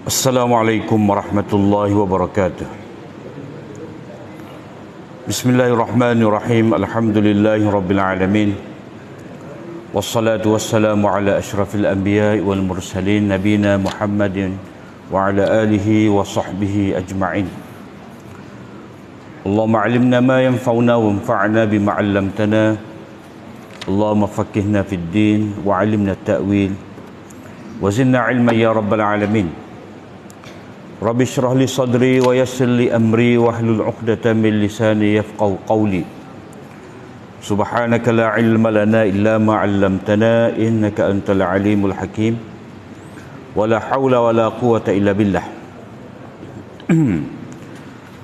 Assalamualaikum warahmatullahi wabarakatuh. Bismillahirrahmanirrahim. Alhamdulillahi rabbil alamin. Wassalatu wassalamu ala asyrafil anbiya'i wal mursalin nabina Muhammadin wa ala alihi wa sahbihi ajma'in. Allahumma alimna ma yanfa'una wanfa'na bima 'allamtana. Allahumma faqihna fid din wa 'allimna at-ta'wil wa zidna 'ilman ya rabbal alamin. Rabbi syrah li sadri wa yassir li amri wahlul 'uqdatam min lisani yafqahu qawli. Subhanaka la ilma lana illa ma 'allamtana innaka antal alimul hakim. Wala haula wala quwata illa billah.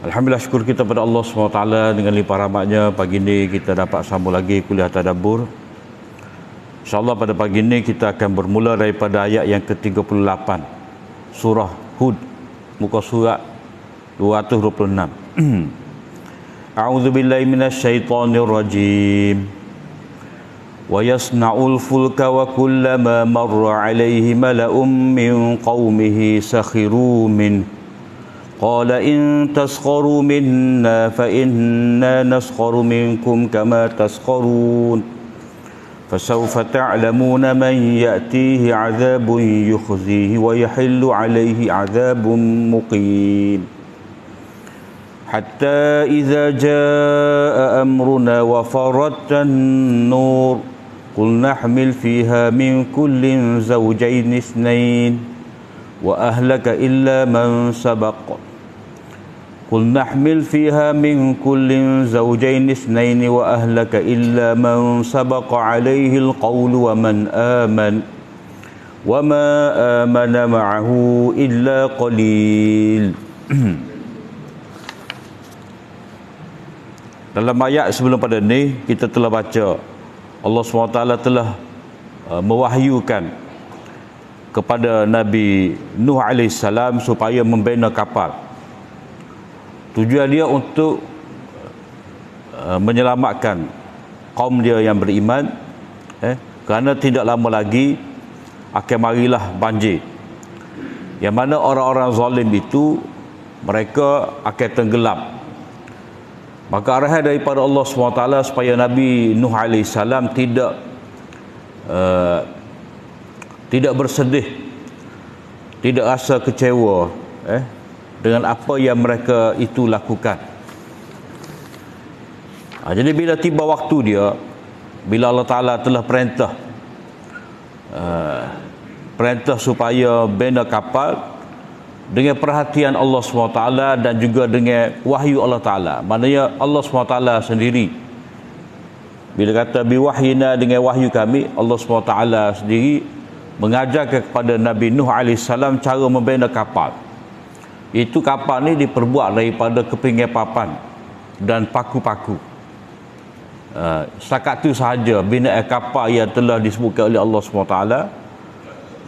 Alhamdulillah, syukur kita pada Allah SWT dengan limpah rahmatnya. Pagi ini kita dapat sambung lagi kuliah tadabbur. InsyaAllah pada pagi ini kita akan bermula daripada ayat yang ke-38 surah Hud, muka surat 226. A'udzu billahi minasyaitonir rajim. Wa yasna'ul fulka wa kullama marra 'alaihi mala'un min qaumihi sakhiru min qala in taskharu minna fa inna naskharu minkum kama taskharun fasawfa ta'lamuna man ya'tihi 'adzabun yukhzihi wa yahillu 'alaihi 'adzabun muqim hatta idza jaa amruna wa faradtan nur qul nahmil fiha min kullin zawjayn ithnain wa ahlaka illa man sabaq قل نحمل فيها من كل زوجين اثنين وأهلك إلا من سبق عليه القول وما آمن معه إلا قليل. Dalam ayat sebelum pada ini kita telah baca Allah SWT telah mewahyukan kepada Nabi Nuh AS supaya membina kapal. Tujuan dia untuk menyelamatkan kaum dia yang beriman, kerana tidak lama lagi akan marilah banjir, yang mana orang-orang zalim itu mereka akan tenggelam. Maka arahan daripada Allah SWT supaya Nabi Nuh AS tidak bersedih, tidak rasa kecewa dengan apa yang mereka itu lakukan. Jadi bila tiba waktu dia, bila Allah Ta'ala telah perintah supaya bina kapal dengan perhatian Allah SWT dan juga dengan wahyu Allah Ta'ala. Maknanya Allah SWT sendiri, bila kata biwahyina, dengan wahyu kami, Allah SWT sendiri mengajarkan kepada Nabi Nuh AS cara membina kapal. Itu kapal ni diperbuat daripada kepingan papan dan paku-paku. Setakat itu sahaja binaan kapal yang telah disebutkan oleh Allah SWT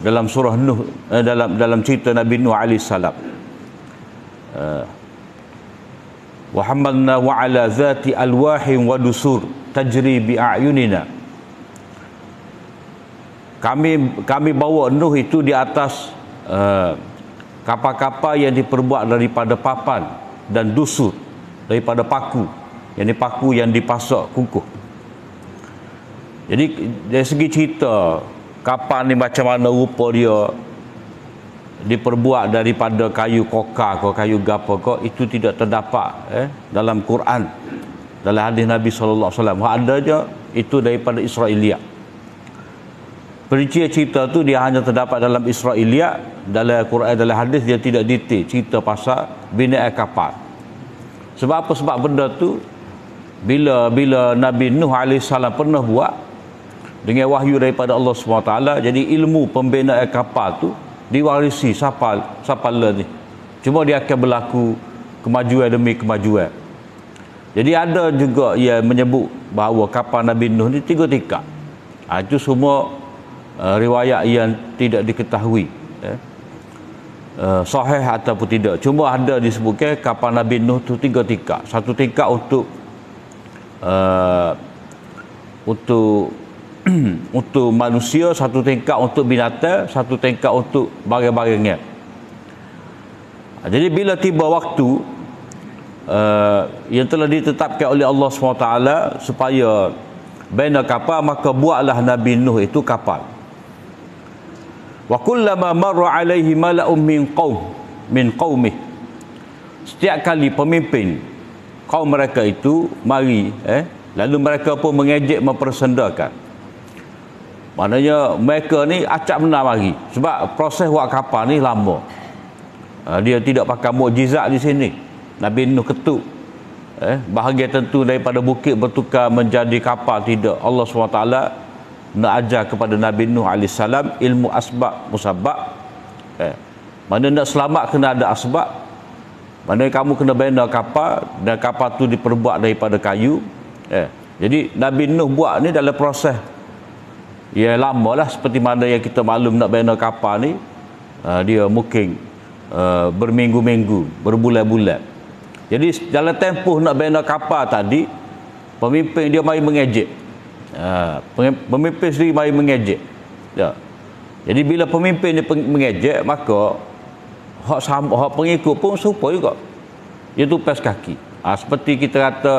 dalam surah Nuh, dalam cerita Nabi Nuh AS. Wa hamalna wa ala zati alwahin wa dusur tajri bi a'yunina. Kami bawa Nuh itu di atas kapal-kapal yang diperbuat daripada papan dan dusur, daripada paku, yang paku yang dipasak kukuh. Jadi dari segi cerita kapal ni macam mana rupa dia, diperbuat daripada kayu kokar ke kayu gapa ke, itu tidak terdapat dalam Quran, dalam hadis Nabi SAW. Ada je itu daripada Israiliyat. Perincian cerita tu dia hanya terdapat dalam Israiliyat, dalam Quran, dalam hadis dia tidak detail cerita pasal binaan kapal. Sebab apa? Sebab benda tu bila Nabi Nuh AS pernah buat dengan wahyu daripada Allah SWT, jadi ilmu pembinaan kapal tu diwarisi siapa ni. Cuma dia akan berlaku kemajuan demi kemajuan. Jadi ada juga yang menyebut bahawa kapal Nabi Nuh ni 3 tingkat. Itu semua riwayat yang tidak diketahui sahih ataupun tidak. Cuma ada disebutkan kapal Nabi Nuh tu 3 tingkat. Satu tingkat untuk untuk untuk manusia, satu tingkat untuk binatang, satu tingkat untuk barang-barangnya. Jadi bila tiba waktu yang telah ditetapkan oleh Allah SWT supaya bina kapal, maka buatlah Nabi Nuh itu kapal. Wa kullama marra alaihi mala'un min qaumih. Setiap kali pemimpin kaum mereka itu mari, lalu mereka pun mengejek, mempersendakan. Maknanya mereka ni acak benar mari. Sebab proses buat kapal ni lama. Dia tidak pakai mukjizat di sini. Nabi Nuh ketuk. Bahagian tentu daripada bukit bertukar menjadi kapal, tidak. Allah SWT nak ajar kepada Nabi Nuh AS ilmu asbab musabbab. Mana nak selamat kena ada asbab. Mana kamu kena bina kapal, dan kapal tu diperbuat daripada kayu. Jadi Nabi Nuh buat ni dalam proses ya lama lah, seperti mana yang kita maklum nak bina kapal ni, dia mungkin berminggu-minggu, berbulan-bulan. Jadi dalam tempoh nak bina kapal tadi, pemimpin dia mari mengejek. Pemimpin sendiri mari mengejek. Ya. Jadi bila pemimpin dia mengejek, maka hak pengikut pun serupa juga. Dia tupas kaki. Seperti kita kata,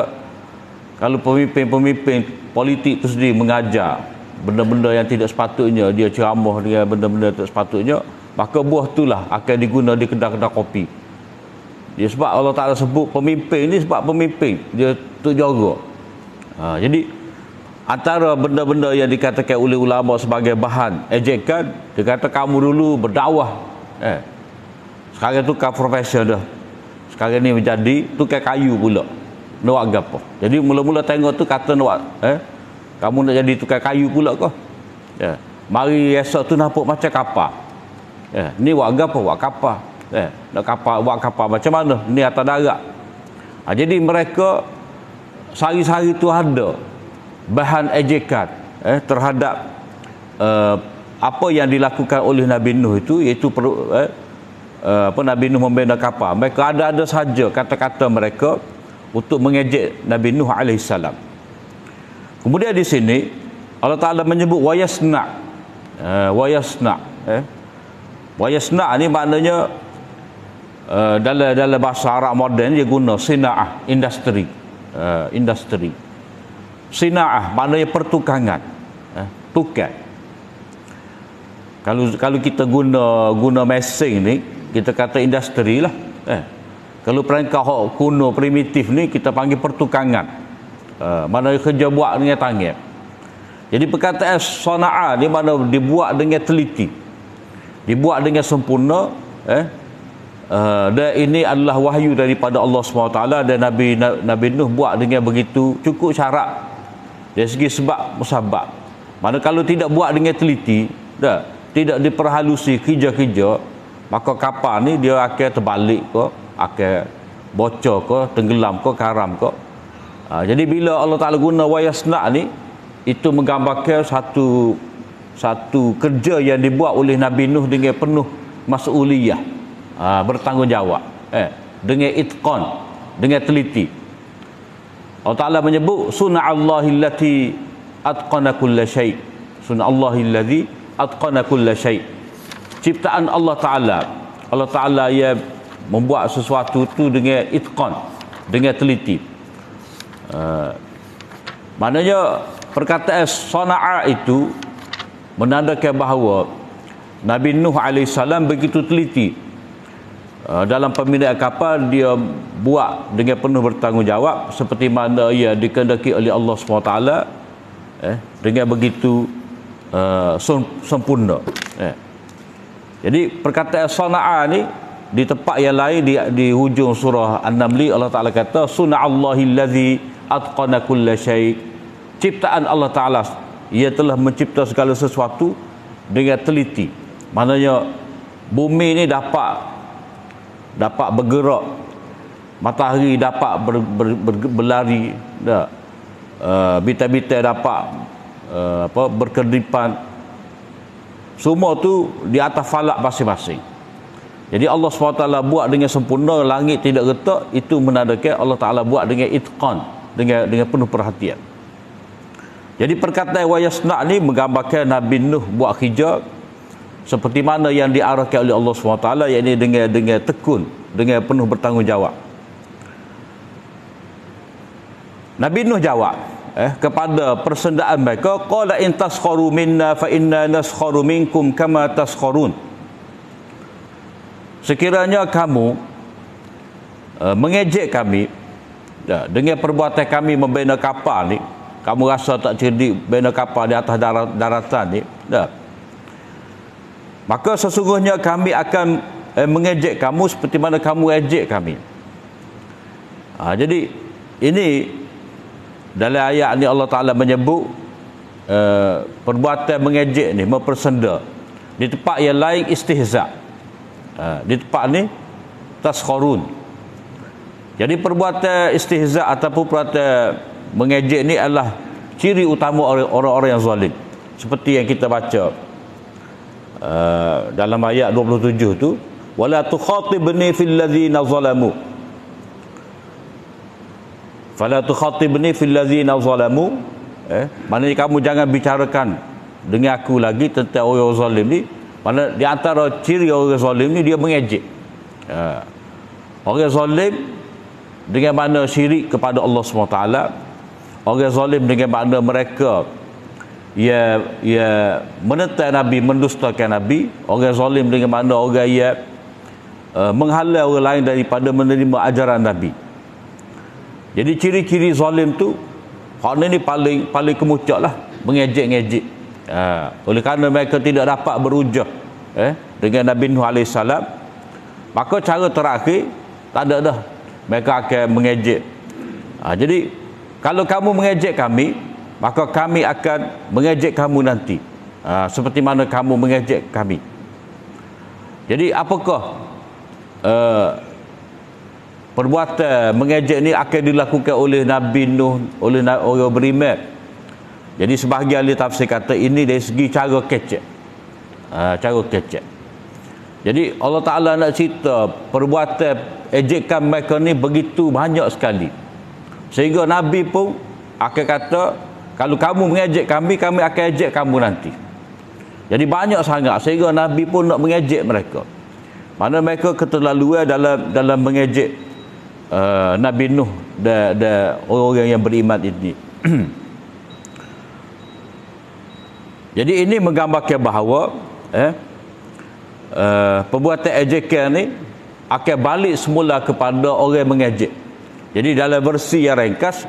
kalau pemimpin politik tu sendiri mengajar benda-benda yang tidak sepatutnya, dia ceramah dengan benda-benda tidak sepatutnya, maka buah itulah akan diguna di kedai-kedai kopi. Dia sebab Allah Ta'ala sebut pemimpin ni, sebab pemimpin dia tu jaga. Jadi antara benda-benda yang dikatakan oleh ulama sebagai bahan ejekan, dia kata kamu dulu berdakwah, sekarang tukar profesor dah, sekarang ni menjadi tukar kayu pula, nak buat apa. Jadi mula-mula tengok tu kata nak buat, kamu nak jadi tukar kayu pula kau. Mari esok tu nampak macam kapal. Ni buat apa? Buat kapal. Nak kapal, buat kapal macam mana? Ni atas darat. Jadi mereka sehari-hari tu ada bahan ejekan terhadap apa yang dilakukan oleh Nabi Nuh itu, iaitu Nabi Nuh membina kapal. Mereka ada saja kata-kata mereka untuk mengejek Nabi Nuh alaihissalam. Kemudian di sini Allah Ta'ala menyebut wayasna. Wayasna ni maknanya dalam bahasa Arab moden dia guna sina'ah, industri. Sina'ah maknanya pertukangan, tukar. Kalau kita guna mesin ni, kita kata industri lah. Kalau perangkat kuno primitif ni, kita panggil pertukangan. Mana kerja buat dengan tangan. Jadi perkataan sana'a ni mana dibuat dengan teliti, dibuat dengan sempurna. Dan ini adalah wahyu daripada Allah SWT, dan Nabi Nuh buat dengan begitu cukup syarat dari segi sebab musabab. Mana kalau tidak buat dengan teliti, tidak diperhalusi kerja-kerja, maka kapal ni dia akan terbalik ke, akan bocor ke, tenggelam ke, karam ke. Jadi bila Allah Ta'ala guna wayasna ni, itu menggambarkan satu kerja yang dibuat oleh Nabi Nuh dengan penuh mas'uliyah, bertanggungjawab, dengan itqan, dengan teliti. Allah Ta'ala menyebut suna'allahi allati atqana kulla syai'. Suna'allahi allati atqana kulla syai'. Ciptaan Allah Ta'ala. Allah Ta'ala yang membuat sesuatu itu dengan itqan, dengan teliti. Maknanya perkataan sana'a itu menandakan bahawa Nabi Nuh AS begitu teliti dalam pembinaan kapal. Dia buat dengan penuh bertanggungjawab, seperti mana ia dikehendaki oleh Allah SWT, dengan begitu sempurna. Jadi perkataan sana'a ni di tempat yang lain, di hujung surah An-Naml, Allah Ta'ala kata suna'allahi allazi atqana kulla syai'. Ciptaan Allah Ta'ala, ia telah mencipta segala sesuatu dengan teliti. Maknanya bumi ni dapat bergerak, matahari dapat berlari, bintang-bintang dapat berkedipan. Semua tu di atas falak masing-masing. Jadi Allah SWT buat dengan sempurna, langit tidak retak. Itu menandakan Allah Ta'ala buat dengan itqan, dengan penuh perhatian. Jadi perkataan wa yasna' ni menggambarkan Nabi Nuh buat kerja seperti mana yang diarahkan oleh Allah SWT, iaitu dengan tekun, dengan penuh bertanggungjawab. Nabi Nuh jawab kepada persendaan mereka, qala in taskharu minna fa inna naskharu minkum kama taskharun. Sekiranya kamu mengejek kami dengan perbuatan kami membina kapal ni, kamu rasa tak cerdik bina kapal di atas daratan ni, maka sesungguhnya kami akan mengejek kamu seperti mana kamu ejek kami. Jadi ini dalam ayat ni Allah Ta'ala menyebut perbuatan mengejek ni, mempersenda. Di tempat yang lain istihza', di tempat ni taskharun. Jadi perbuatan istihza' ataupun perbuatan mengejek ni adalah ciri utama orang-orang yang zalim. Seperti yang kita baca dalam ayat 27 tu, wala tukhatibni fil ladzina zalamu, fala tukhatibni fil ladzina zalamu, maknanya kamu jangan bicarakan dengan aku lagi tentang orang zalim ni. Mana di antara ciri orang zalim ni dia mengejek. Orang zalim dengan makna syirik kepada Allah SWT. Orang zalim dengan makna mereka ia menentang Nabi, mendustakan Nabi. Orang zalim dengan makna orang ia menghalau orang lain daripada menerima ajaran Nabi. Jadi ciri-ciri zalim tu, hak ni paling kemuncak lah, mengejek-ngejek. Oleh kerana mereka tidak dapat berujah dengan Nabi Nuh AS, maka cara terakhir tak ada dah, mereka akan mengejek. Jadi kalau kamu mengejek kami, maka kami akan mengejek kamu nanti, seperti mana kamu mengejek kami. Jadi apakah perbuatan mengejek ni akan dilakukan oleh Nabi Nuh, oleh orang beriman? Jadi sebahagian ahli tafsir kata ini dari segi cara kecek. Cara kecek. Jadi Allah Ta'ala nak cerita perbuatan ejekan mereka ni begitu banyak sekali, sehingga Nabi pun akan kata, kalau kamu mengejek kami, kami akan ejek kamu nanti. Jadi banyak sangat, sehingga Nabi pun nak mengejek mereka. Mana mereka keterlaluan dalam mengejek Nabi Nuh dan orang-orang yang beriman ini. Jadi ini menggambarkan bahawa perbuatan ejekan ni akan balik semula kepada orang yang mengejek. Jadi dalam versi yang ringkas,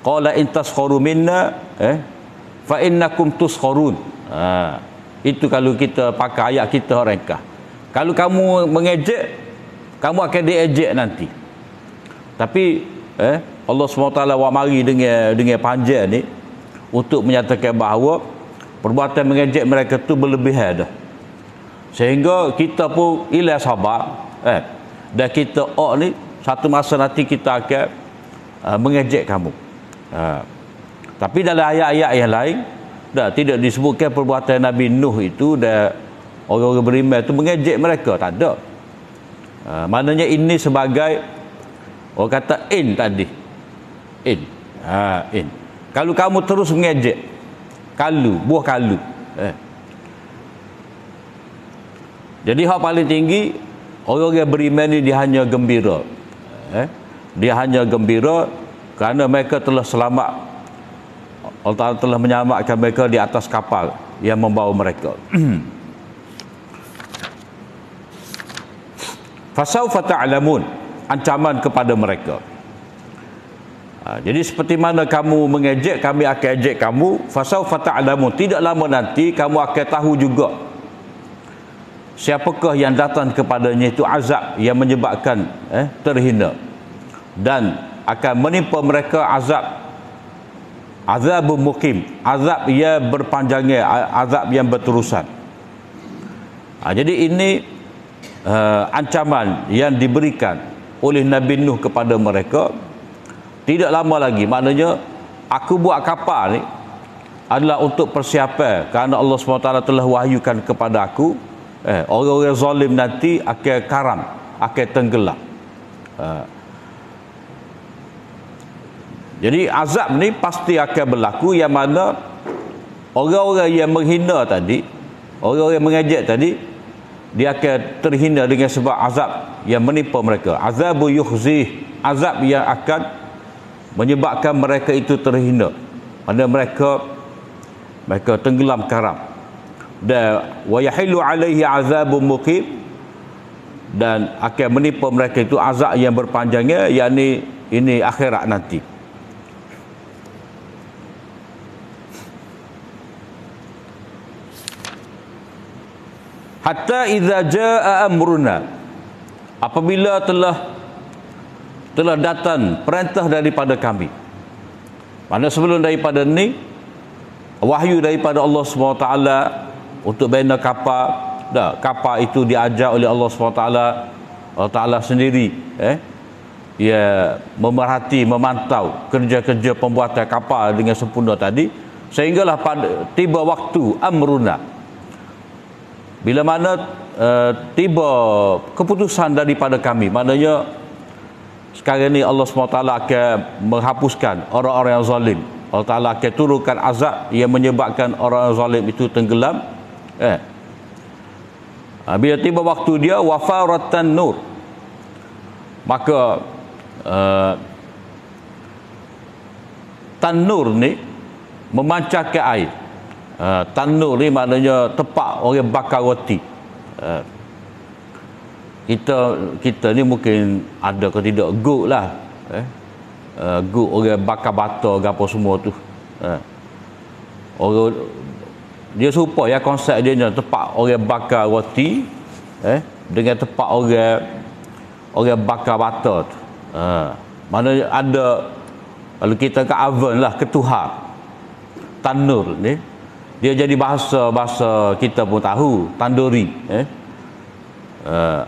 qala in taskharu minna fa innakum tuskharun. Itu kalau kita pakai ayat kita ringkas. Kalau kamu mengejek, kamu akan diejek nanti. Tapi Allah SWT mari dengan panjang ni untuk menyatakan bahawa perbuatan mengejek mereka tu berlebihan dah, sehingga kita pun ilah sabar, dan kita ni satu masa nanti kita akan mengejek kamu. Tapi dalam ayat-ayat yang lain tidak disebutkan perbuatan Nabi Nuh itu dan orang-orang beriman itu mengejek mereka, tak ada. Maknanya ini sebagai orang kata in tadi, in. Kalau kamu terus mengejek, buah kalu. Jadi hak paling tinggi orang yang beriman ni dia hanya gembira. Dia hanya gembira kerana mereka telah selamat. Allah Ta'ala telah menyelamatkan mereka di atas kapal yang membawa mereka. Fasawfa ta'lamun, ancaman kepada mereka. Jadi seperti mana kamu mengejek, kami akan ejek kamu. Fasawfa ta'lamun, tidak lama nanti kamu akan tahu juga siapakah yang datang kepadanya itu azab yang menyebabkan terhina, dan akan menimpa mereka azab mukim, azab yang berpanjangnya, azab yang berterusan. Jadi ini ancaman yang diberikan oleh Nabi Nuh kepada mereka. Tidak lama lagi, maknanya aku buat kapal ni adalah untuk persiapan, kerana Allah SWT telah wahyukan kepada aku, orang-orang zalim nanti akan karam, akan tenggelam. Jadi azab ni pasti akan berlaku, yang mana orang-orang yang menghina tadi, orang-orang yang mengejek tadi, dia akan terhina dengan sebab azab yang menimpa mereka. Azabu yukhzih, azab yang akan menyebabkan mereka itu terhina, pada mereka tenggelam karam. Dan wa yahillu alaihi azabun muqim, dan akan menimpa mereka itu azab yang berpanjangnya, yakni ini akhirat nanti. Hatta idza jaa amruna, apabila telah datang perintah daripada kami. Mana sebelum daripada ni wahyu daripada Allah SWT untuk bina kapal. Kapal itu diajar oleh Allah SWT. Allah Ta'ala sendiri ia memerhati, memantau kerja-kerja pembuatan kapal dengan sempurna tadi, sehinggalah pada tiba waktu amruna, bila mana tiba keputusan daripada kami. Maknanya sekarang ni Allah SWT akan menghapuskan orang-orang yang zalim. Allah Ta'ala akan turunkan azab yang menyebabkan orang zalim itu tenggelam. Bila tiba waktu dia, wafaratan nur, maka tanur ni memancarkan air. Tanur ni maknanya tempat orang bakar roti. Kita ni mungkin ada ke tidak guk lah, guk orang bakar bata ke apa semua tu. Orang dia serupa ya konsep dia ni, tempat orang bakar roti dengan tempat orang bakar bata tu. Maknanya ada, kalau kita ke oven lah, ketuhar. Tanur ni dia jadi bahasa kita pun tahu, tanduri.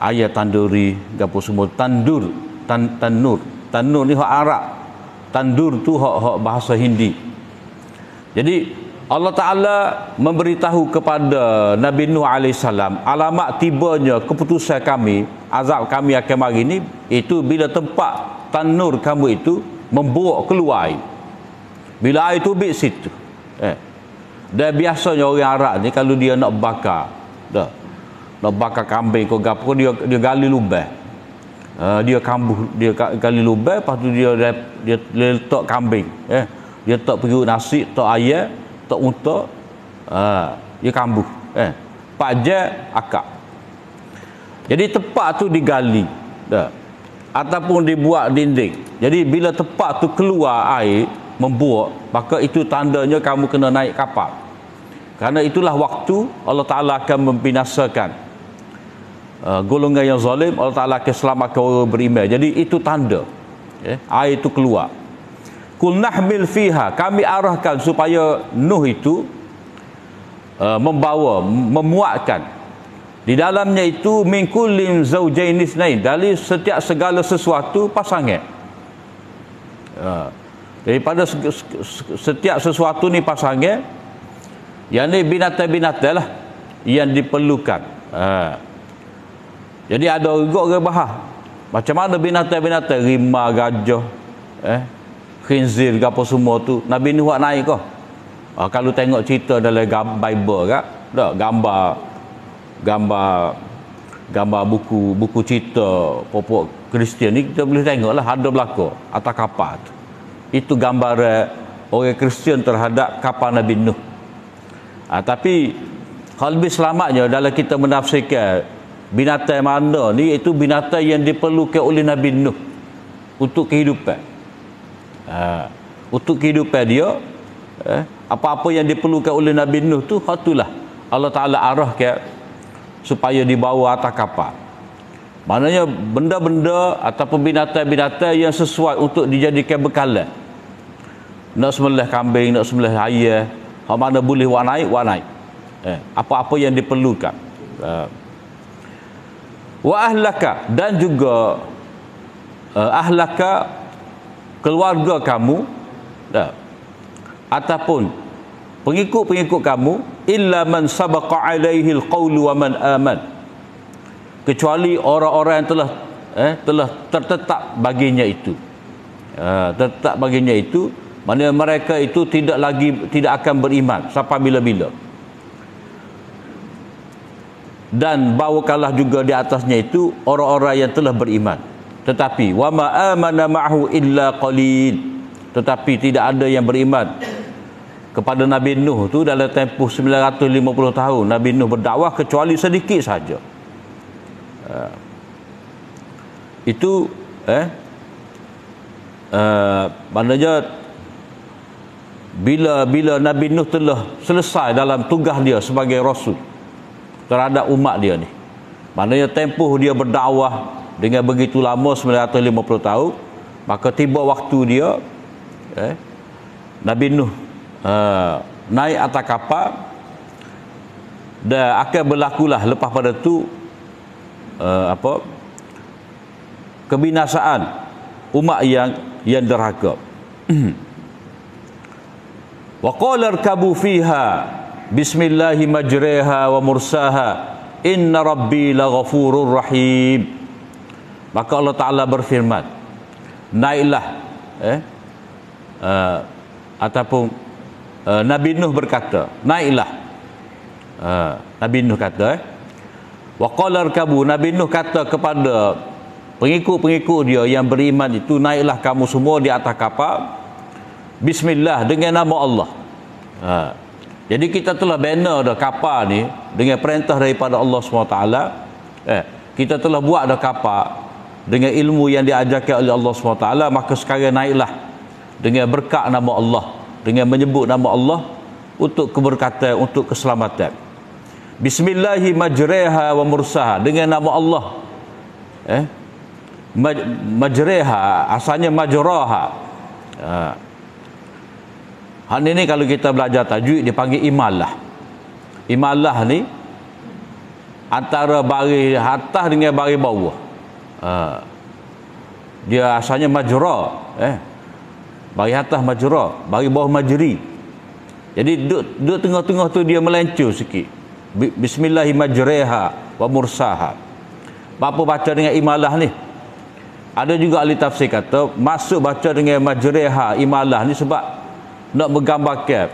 Ayat tanduri gapo semua, tandur, tanur ni hak Arab, tandur tu hak bahasa Hindi. Jadi Allah Ta'ala memberitahu kepada Nabi Nuh AS alamat tibanya keputusan kami, azab kami akan mari ni, itu bila tempat tanur kamu itu membuak keluar air. Bila air tu bit situ. Dan biasanya orang Arab ni kalau dia nak bakar, nak bakar kambing ke gapo, dia gali lubang. Dia gali lubang, lepas tu dia letak kambing, dia tak pergi nasi, tak ayam, tak unta, dia kambuh, 4 jam akak. Jadi tempat tu digali ataupun dibuat dinding. Jadi bila tempat tu keluar air membuak, maka itu tandanya kamu kena naik kapal. Karena itulah waktu Allah Ta'ala akan membinasakan golongan yang zalim. Allah Ta'ala akan selamatkan orang beriman. Jadi itu tanda air itu keluar. Kul nahmil fiha, kami arahkan supaya Nuh itu memuatkan di dalamnya itu min kullin zawjaini itsnain, dari setiap segala sesuatu pasangan. Daripada setiap sesuatu ni pasangan, yang ni binatang-binatang lah yang diperlukan. Jadi ada juga orang bahas macam mana binatang-binatang, rimau, gajah, khinzir ke apa semua tu Nabi Nuh buat naik ke? Kalau tengok cerita dalam Bible kan, gambar buku cerita pokok Kristian ni, kita boleh tengok lah, ada belaka atas kapal tu. Itu gambar orang Kristian terhadap kapal Nabi Nuh. Tapi hal lebih selamatnya dalam kita menafsirkan binatang mana ni, itu binatang yang diperlukan oleh Nabi Nuh untuk kehidupan. Untuk kehidupan dia, apa-apa yang diperlukan oleh Nabi Nuh tu, itulah Allah Ta'ala arahkan supaya dibawa atas kapal. Maknanya benda-benda ataupun binatang-binatang yang sesuai untuk dijadikan bekalan. Nak sembelih kambing, nak sembelih ayam, hak mana boleh buat naik. Apa-apa yang diperlukan. Wa ahlaka, dan juga ahlaka, keluarga kamu, ataupun pengikut-pengikut kamu, illa man sabaqa alaihi alqawlu wa man aman, kecuali orang-orang yang telah tertetap baginya itu. Tetap baginya itu, maknanya mereka itu tidak akan beriman sampai bila-bila. Dan bawakanlah juga di atasnya itu orang-orang yang telah beriman. Tetapi wa ma amana ma'hu illa qalil. Tetapi tidak ada yang beriman kepada Nabi Nuh tu dalam tempoh 950 tahun Nabi Nuh berdakwah, kecuali sedikit saja. Itu maknanya bila Nabi Nuh telah selesai dalam tugas dia sebagai rasul terhadap umat dia ni, maknanya tempoh dia berdakwah dengan begitu lama 950 tahun, maka tiba waktu dia Nabi Nuh naik atas kapal, dan akan berlakulah lepas pada tu kebinasaan umat yang derhaka. Wa qala irkabu fiha bismillahi majriha wa mursaha inna rabbi laghafurur rahim. Maka Allah Ta'ala berfirman, naiklah ataupun Nabi Nuh berkata, naiklah. Nabi Nuh kata wa qala irkabu, Nabi Nuh kata kepada pengikut-pengikut dia yang beriman itu, naiklah kamu semua di atas kapal bismillah, dengan nama Allah. Jadi kita telah bina dah kapal ni dengan perintah daripada Allah SWT. Kita telah buat dah kapal dengan ilmu yang diajarkan oleh Allah SWT. Maka sekarang naiklah dengan berkat nama Allah, dengan menyebut nama Allah untuk keberkatan, untuk keselamatan. Bismillahi majriha wa mursaha, dengan nama Allah. Majriha asalnya majraha. Hal ini kalau kita belajar tajwid dipanggil imalah. Imalah ni antara baris atas dengan baris bawah. Dia asalnya majra, baris atas majra, baris bawah majri. Jadi duduk tengah-tengah tu dia melencur sikit. Bismillahi majriha wa mursaha. Apa baca dengan imalah ni? Ada juga ahli tafsir kata masuk baca dengan majriha imalah ni sebab nak menggambarkan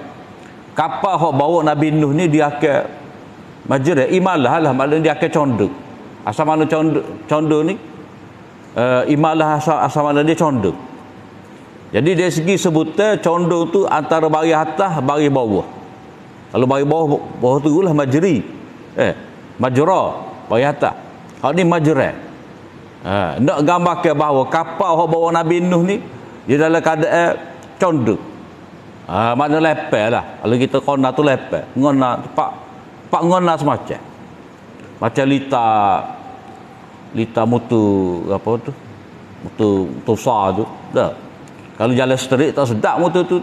kapal hok bawa Nabi Nuh ni dia akan majrih imalah lah, maknanya dia akan condong. Asal mana condong ni? Imalah asal mana dia condong. Jadi dari segi sebutan condong tu antara baris atas baris bawah. Kalau baris bawah tu lah majri. Majra baris atas. Hak ni majrih. Nak gambarkan bahawa kapal hok bawa Nabi Nuh ni dia dalam keadaan condong. Makna lepel lah. Kalau kita kona tu lepel, ngona pak ngona semacam lita mutu apa tu, mutu sa tu dah. Kalau jalan straight tak sedap mutu tu.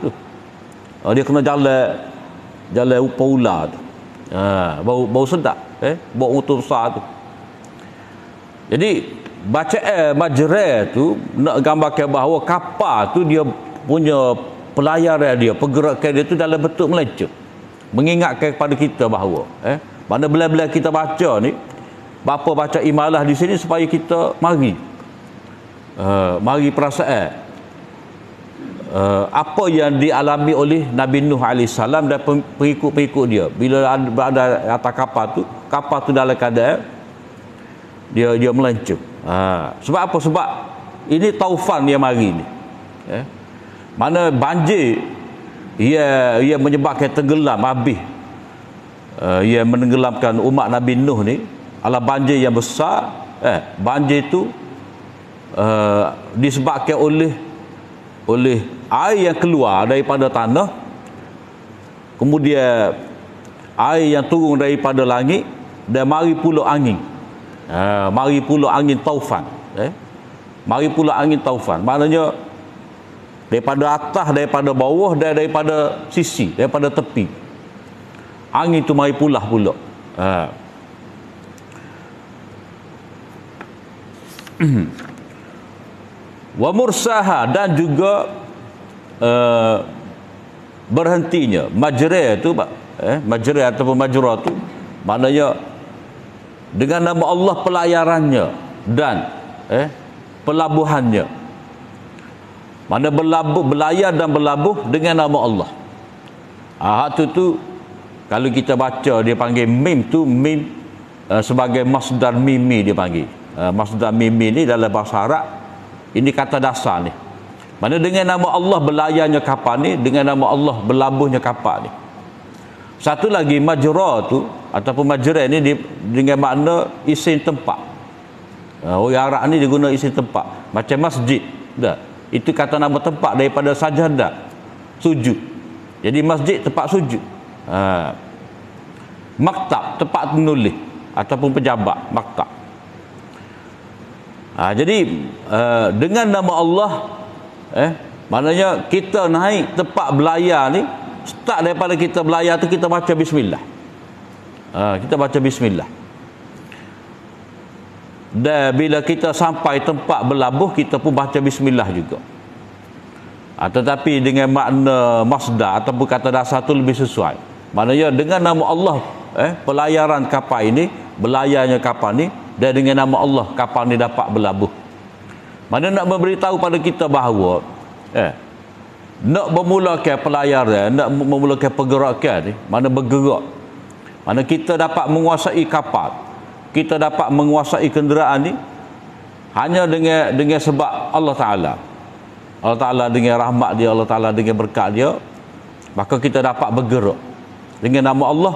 Dia kena jalan upaula tu. Bau sedap bau mutu sa tu. Jadi bacaan majrah tu nak gambarkan bahawa kapal tu dia punya pelayaran dia, pergerakan dia tu dalam bentuk melencur, mengingatkan kepada kita bahawa mana bila-bila kita baca ni, bapa baca imalah di sini supaya kita mari perasaan apa yang dialami oleh Nabi Nuh AS dan pengikut-pengikut dia bila ada atas kapal tu dalam keadaan dia melencur. Sebab apa? Sebab ini taufan yang mari ni. Mana banjir ia menyebabkan tenggelam habis. Ia menenggelamkan umat Nabi Nuh ni. Ala banjir yang besar. Banjir tu disebabkan oleh air yang keluar daripada tanah, kemudian air yang turun daripada langit, dan mari pula angin. Mari pula angin taufan. Mari pula angin taufan. Maknanya daripada atas, daripada bawah, dan daripada sisi, daripada tepi. Angin itu mari pula. Wa mursaha, dan juga berhentinya majra tu, majra ataupun majra tu maknanya dengan nama Allah pelayarannya dan pelabuhannya. Mana berlabuh, berlayar dan berlabuh dengan nama Allah. Hak tu kalau kita baca dia panggil mim tu, mim sebagai masdar mimi dia panggil. Masdar mimi ni dalam bahasa Arab ini kata dasar ni. Mana dengan nama Allah berlayarnya kapal ni, dengan nama Allah berlabuhnya kapal ni. Satu lagi majra tu ataupun majra ni dengan makna isim tempat. Orang Arab ni dia guna isim tempat macam masjid dah. Itu kata nama tempat daripada sajadah, sujud. Jadi masjid tempat sujud. Maktab tempat menulis ataupun pejabat, maktab. Jadi dengan nama Allah maknanya kita naik tempat belayar ni, start daripada kita belayar tu kita baca bismillah. Kita baca bismillah. Dan bila kita sampai tempat berlabuh, kita pun baca bismillah juga. Tetapi dengan makna masdar ataupun kata dasar tu lebih sesuai. Maknanya dengan nama Allah pelayaran kapal ini, berlayarnya kapal ni, dan dengan nama Allah kapal ni dapat berlabuh. Mana nak memberitahu pada kita bahawa nak memulakan pelayaran, nak memulakan pergerakan ni, mana bergerak, mana kita dapat menguasai kapal, kita dapat menguasai kenderaan ni hanya dengan sebab Allah Ta'ala. Allah Ta'ala dengan rahmat dia, Allah Ta'ala dengan berkat dia, maka kita dapat bergerak dengan nama Allah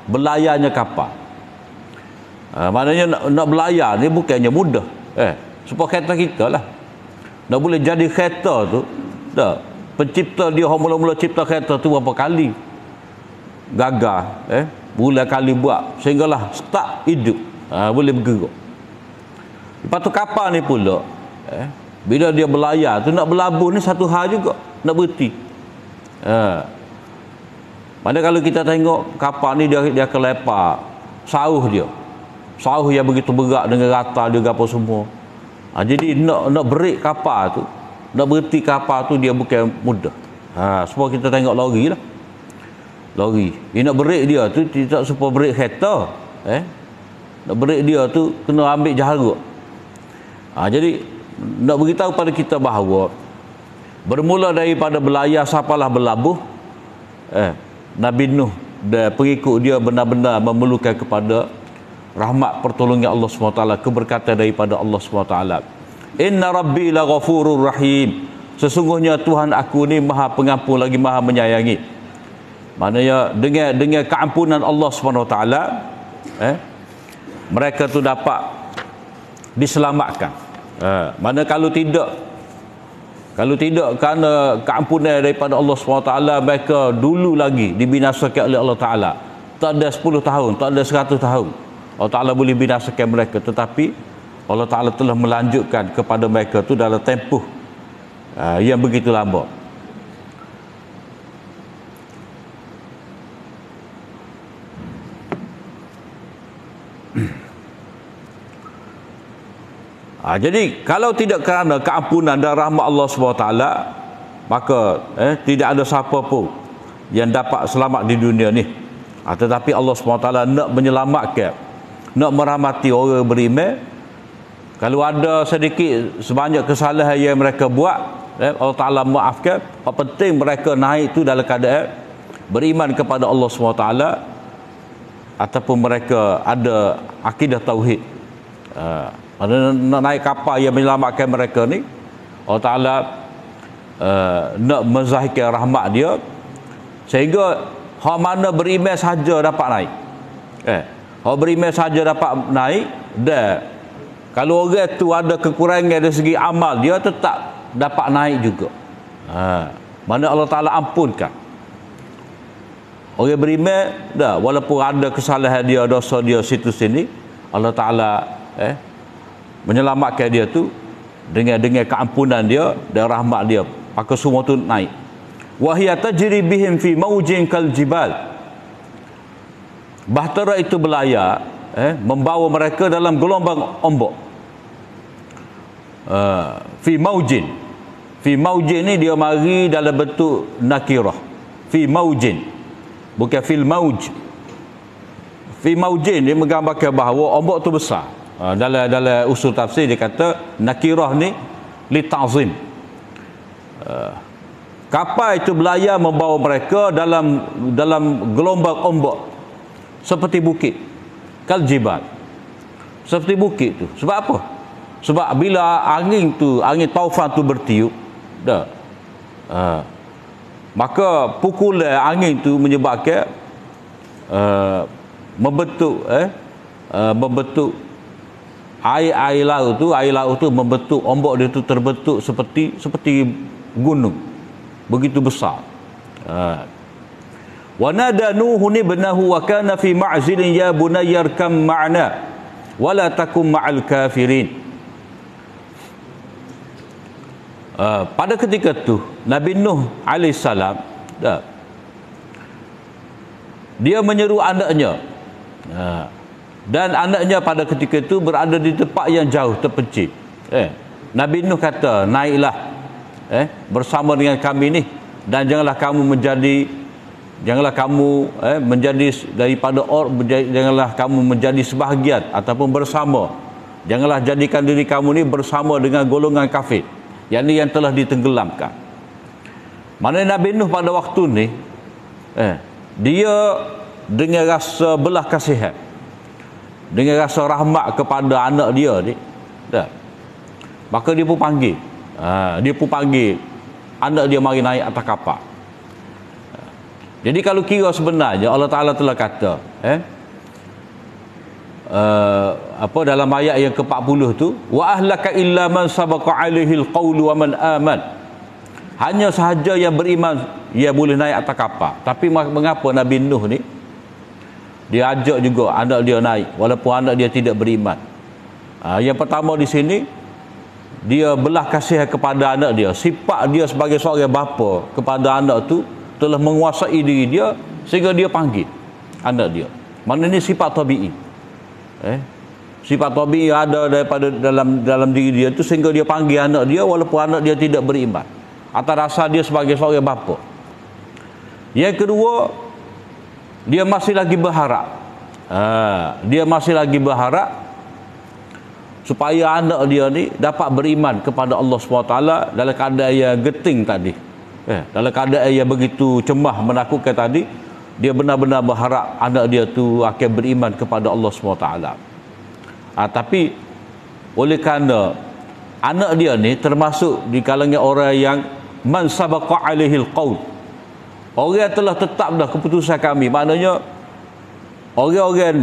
berlayarnya kapal. Maknanya nak berlayar ni bukannya mudah. Supaya kereta kita lah nak boleh jadi kereta tu dah, pencipta dia mula-mula cipta kereta tu berapa kali gagal, mula kali buat sehinggalah start hidup, boleh bergerak. Lepas tu kapal ni pula bila dia berlayar tu nak berlabuh ni satu hal juga, nak berhenti. Mana kalau kita tengok kapal ni dia akan lepak sauh yang begitu berat dengan rata dia apa semua. Jadi nak break kapal tu, nak berhenti kapal tu dia bukan mudah. Semua kita tengok lori lah. Lori dia nak break dia tu tidak supaya break kereta. Nak break dia tu kena ambil jarak. Jadi nak beritahu pada kita bahawa bermula daripada berlayar sampailah berlabuh, Nabi Nuh dan pengikut dia benar-benar memerlukan kepada rahmat pertolongan Allah SWT, keberkatan daripada Allah SWT. Inna Rabbi la ghafurur rahim. Sesungguhnya Tuhan aku ni maha pengampun lagi maha menyayangi. Maknanya dengan keampunan Allah SWT, mereka tu dapat diselamatkan. Mana kalau tidak kerana keampunan daripada Allah SWT, mereka dulu lagi dibinasakan oleh Allah Ta'ala. Tak ada 10 tahun, tak ada 100 tahun Allah Ta'ala boleh binasakan mereka, tetapi Allah Ta'ala telah melanjutkan kepada mereka tu dalam tempoh yang begitu lama. Jadi kalau tidak kerana keampunan dan rahmat Allah SWT, maka tidak ada siapa pun yang dapat selamat di dunia ni. Tetapi Allah SWT nak menyelamatkan, nak merahmati orang beriman. Kalau ada sedikit sebanyak kesalahan yang mereka buat, Allah Ta'ala maafkan. Apa penting mereka naik tu dalam keadaan beriman kepada Allah SWT, ataupun mereka ada akidah tauhid. Nak naik kapal yang menyelamatkan mereka ni, Allah Ta'ala nak menzahirkan rahmat dia sehingga hak mana beriman saja dapat naik. Hak beriman saja dapat naik. Dan kalau orang tu ada kekurangan dari segi amal, dia tetap dapat naik juga. Mana Allah Ta'ala ampunkan orang beriman dah, walaupun ada kesalahan dia, dosa dia situ sini, Allah Ta'ala menyelamatkan dia tu dengan keampunan dia dan rahmat dia, maka semua tu naik. Wahia tajri bihim fi maujin kal jibal. Bahtera itu berlayar membawa mereka dalam gelombang ombak. Fi maujin ni dia mari dalam bentuk nakirah. Fi maujin, bukan fil mauj. Fi maujin dia menggambarkan bahawa ombak tu besar. Dalam usul tafsir dia kata nakirah ni li ta'zim. Kapal itu berlayar membawa mereka dalam gelombang ombak seperti bukit, kaljibal, seperti bukit tu. Sebab apa? Sebab bila angin taufan tu bertiup, maka pukulan angin tu menyebabkan membentuk air laut tu membentuk ombak dia tu terbentuk seperti gunung begitu besar. Wa nada nuhun ibnahu wa kana fi ma'zilin ya bunayya arkam ma'na wa la takum ma'al kafirin. Pada ketika tu Nabi Nuh alaihissalam dia menyeru anaknya, dan anaknya pada ketika itu berada di tempat yang jauh terpencil. Nabi Nuh kata, naiklah bersama dengan kami ni, dan janganlah kamu menjadi sebahagian ataupun bersama. Janganlah jadikan diri kamu ni bersama dengan golongan kafir, yakni yang telah ditenggelamkan. Mana Nabi Nuh pada waktu ni dia dengan rasa belah kasihan, dengan rasa rahmat kepada anak dia ni, maka dia pun panggil anak dia mari naik atas kapal. Jadi kalau kira sebenarnya Allah Ta'ala telah kata dalam ayat yang ke-40 tu, wa ahlaka illa man sabaqa alaihil qawlu wa man aman. Hanya sahaja yang beriman ia boleh naik atas kapal. Tapi mengapa Nabi Nuh ni dia ajak juga anak dia naik walaupun anak dia tidak beriman? Yang pertama di sini, dia belah kasih kepada anak dia. Sifat dia sebagai seorang bapa kepada anak tu telah menguasai diri dia sehingga dia panggil anak dia. Mana ni sifat tabi'i. Sifat tabi'i ada daripada dalam diri dia tu sehingga dia panggil anak dia walaupun anak dia tidak beriman, atas dasar dia sebagai seorang bapa. Yang kedua, dia masih lagi berharap. Supaya anak dia ni dapat beriman kepada Allah SWT dalam keadaan yang geting tadi. Dalam keadaan yang begitu cemah, menakutkan tadi, dia benar-benar berharap anak dia tu akan beriman kepada Allah SWT. Tapi oleh kerana anak dia ni termasuk di kalangan orang yang man sabaqa alaihil qaul, orang yang telah tetap dah keputusan kami. Maknanya orang-orang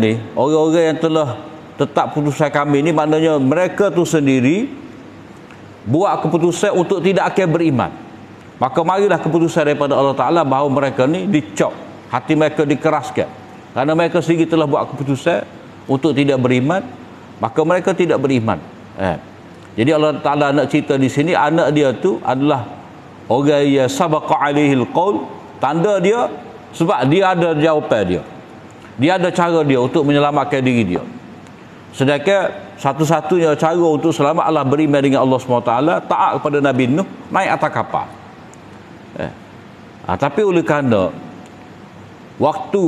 yang telah tetap keputusan kami ni, maknanya mereka tu sendiri buat keputusan untuk tidak akan beriman. Maka marilah keputusan daripada Allah Ta'ala bahawa mereka ni dicop, hati mereka dikeraskan, kerana mereka sendiri telah buat keputusan untuk tidak beriman, maka mereka tidak beriman. Jadi Allah Ta'ala nak cerita di sini, anak dia tu adalah orang yang sabaqa alaihil qaul. Tanda dia sebab dia ada jawapan dia ada cara dia untuk menyelamatkan diri dia. Sedangkan satu-satunya cara untuk selamat adalah beriman dengan Allah SWT, taat kepada Nabi Nuh, naik atas kapal. Tapi oleh kerana waktu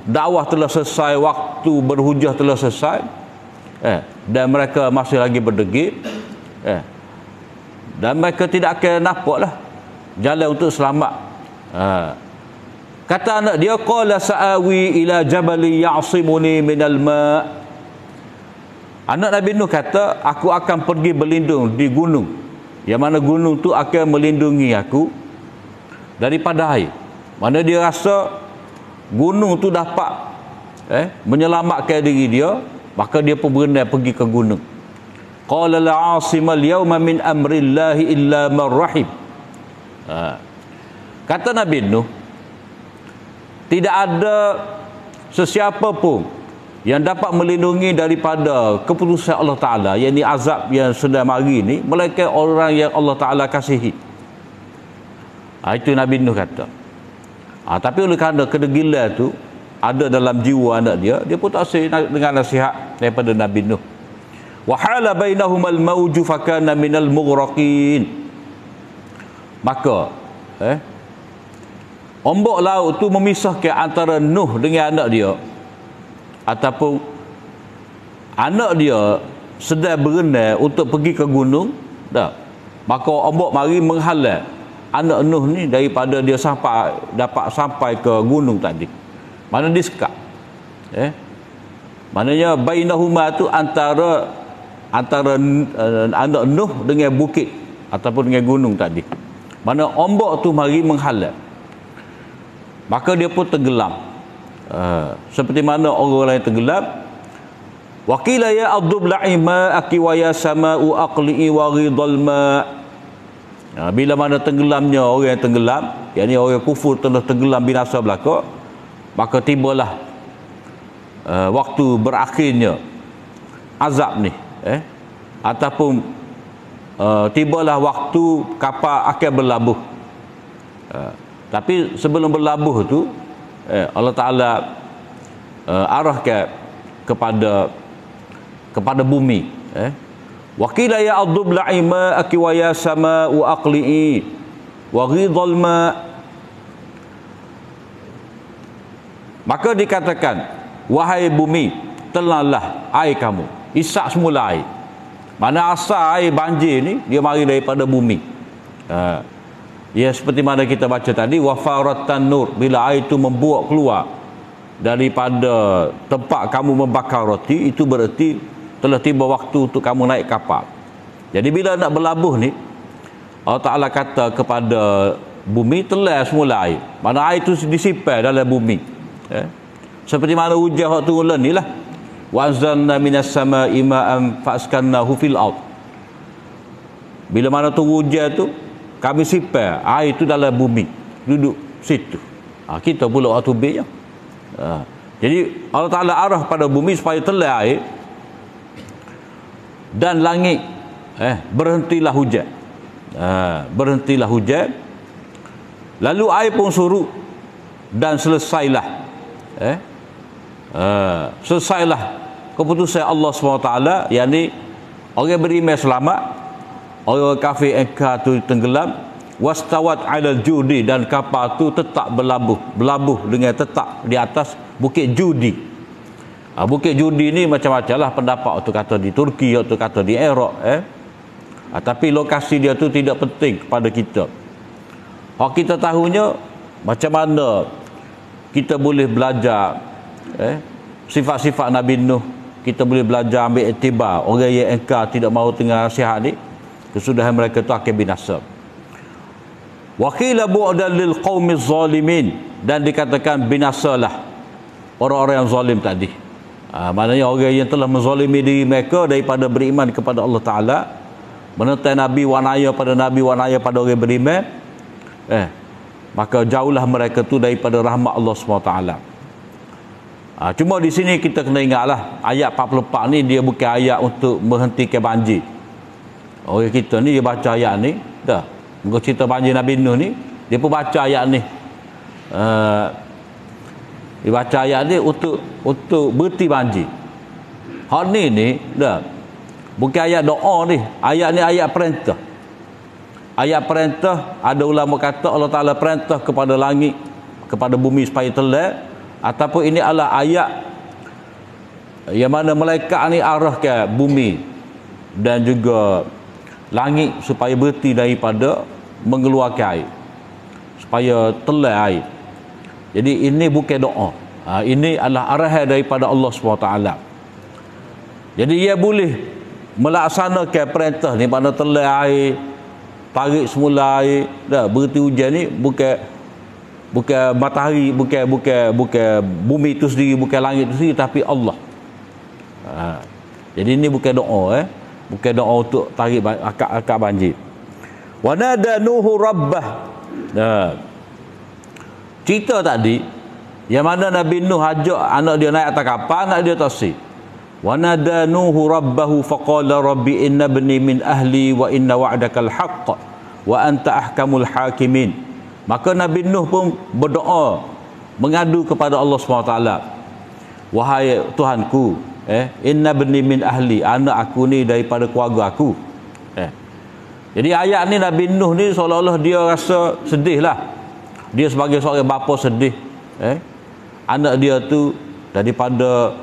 dakwah telah selesai, waktu berhujah telah selesai, dan mereka masih lagi berdegil, dan mereka tidak akan nampaklah jalan untuk selamat. Kata anak dia, qala sa'awi ila jabali ya'simuni minal ma'. Anak Nabi Nuh kata, aku akan pergi berlindung di gunung, yang mana gunung tu akan melindungi aku daripada air. Mana dia rasa gunung tu dapat menyelamatkan diri dia, maka dia pun berani pergi ke gunung. Qala la 'asima al-yawma min amrillahi illa man rahim. Kata Nabi Nuh, tidak ada sesiapa pun yang dapat melindungi daripada keputusan Allah Ta'ala, yakni azab yang sedang mari ni, melainkan orang yang Allah Ta'ala kasihi. Itu Nabi Nuh kata. Tapi oleh kerana kedegilan tu ada dalam jiwa anak dia, dia pun tak sedar dengan nasihat daripada Nabi Nuh. Wa hala bainahumal mawju fakana minal mughraqin. Maka ombak laut tu memisahkan antara Nuh dengan anak dia, ataupun anak dia sedang berenang untuk pergi ke gunung, maka ombak mari menghalang anak Nuh ni daripada dia dapat sampai ke gunung tadi. Mana dia sekat. Maknanya bainahuma tu antara anak Nuh dengan bukit ataupun dengan gunung tadi. Mana ombak tu mari menghalau. Maka dia pun tenggelam. Seperti mana orang lain tenggelam. Waqila ya adub la'ima aki wa ya sama'u aqli'i wa ghidal ma'. Bila mana tenggelamnya orang yang tenggelam, yakni orang kufur telah tenggelam binasa belaka, maka tibalah waktu berakhirnya azab ni, ataupun tibalah waktu kapal akan berlabuh. Tapi sebelum berlabuh tu Allah Ta'ala arahkan kepada bumi. Waqila ya adub la'ima aki wa ya sama'u aqli'i wa ghidal ma'. Maka dikatakan, wahai bumi, tenanglah air kamu, isak semula air. Mana asal air banjir ni dia mari daripada bumi. Ya, seperti mana kita baca tadi, wafaratan nur, bila air itu membuak keluar daripada tempat kamu membakar roti, itu berarti telah tiba waktu untuk kamu naik kapal. Jadi bila nak berlabuh ni, Allah Ta'ala kata kepada bumi, telah semula air. Mana air itu disimpan dalam bumi. Seperti mana hujan yang turun ni lah. Wa anzalna minas sama'i ma'an fa'askannahu fil ard. Bila mana turun hujan tu, kami simpan air itu dalam bumi, duduk situ. Kita pula waktu tubiknya. Jadi Allah Ta'ala arah pada bumi supaya telah air, dan langit berhentilah hujan. Berhentilah hujan, lalu air pun surut dan selesailah selesailah keputusan Allah SWT, yakni orang beriman selamat, orang kafir engkar tu tenggelam, wastawat alal judi, dan kapal tu tetap berlabuh dengan tetap di atas bukit Judi. Bukit Judi ni macam-macam lah pendapat, tu kata di Turki, tu kata di Iraq. Tapi lokasi dia tu tidak penting kepada kita. Hak kita tahunya macam mana kita boleh belajar sifat-sifat Nabi Nuh. Kita boleh belajar ambil iktibar orang yang engkar tidak mahu dengar nasihat ni, kesudahan mereka tu akan binasa. Wa qila bu'dan lil qaumiz zalimin, dan dikatakan binasalah orang-orang yang zalim tadi. Maknanya orang yang telah menzalimi diri mereka daripada beriman kepada Allah Ta'ala, menentang Nabi, wanaya pada Nabi, wanaya pada orang beriman, maka jauhlah mereka tu daripada rahmat Allah SWT. Cuma di sini kita kena ingatlah, ayat 44 ni dia bukan ayat untuk menghentikan banjir. Orang kita ni dia baca ayat ni dah, muka cerita banjir Nabi Nuh ni, dia pun baca ayat ni, dia baca ayat ni untuk berhenti banjir. Hak ni dah bukan ayat doa ni, ayat ni ayat perintah. Ayat perintah, ada ulama kata Allah Ta'ala perintah kepada langit, kepada bumi supaya telah, ataupun ini adalah ayat yang mana malaikat ni arah ke bumi dan juga langit supaya berhenti daripada mengeluarkan air, supaya telah air. Jadi ini bukan doa, ini adalah arahan daripada Allah SWT. Jadi ia boleh melaksanakan perintah ni, pada telah air, tarik semula air, dah berhenti hujan ni, bukan matahari, bukan bumi itu sendiri, bukan langit itu sendiri, tapi Allah. Jadi ini bukan doa, bukan doa untuk tarik akak banjir. Wa nada nuhu rabbah. Cerita tadi yang mana Nabi Nuh ajak anak dia naik atas kapal, anak dia taksi. Wa nada nuhu rabbahu faqala rabbi inna ibni min ahli wa inna wa'dakal haqq wa anta ahkamul hakimin. Maka Nabi Nuh pun berdoa, mengadu kepada Allah SWT. Wahai Tuhanku, inna ibni min ahli, anak aku ni daripada keluarga aku. Jadi ayat ni Nabi Nuh ni seolah-olah dia rasa sedih lah. Dia sebagai seorang bapa sedih. Anak dia tu daripada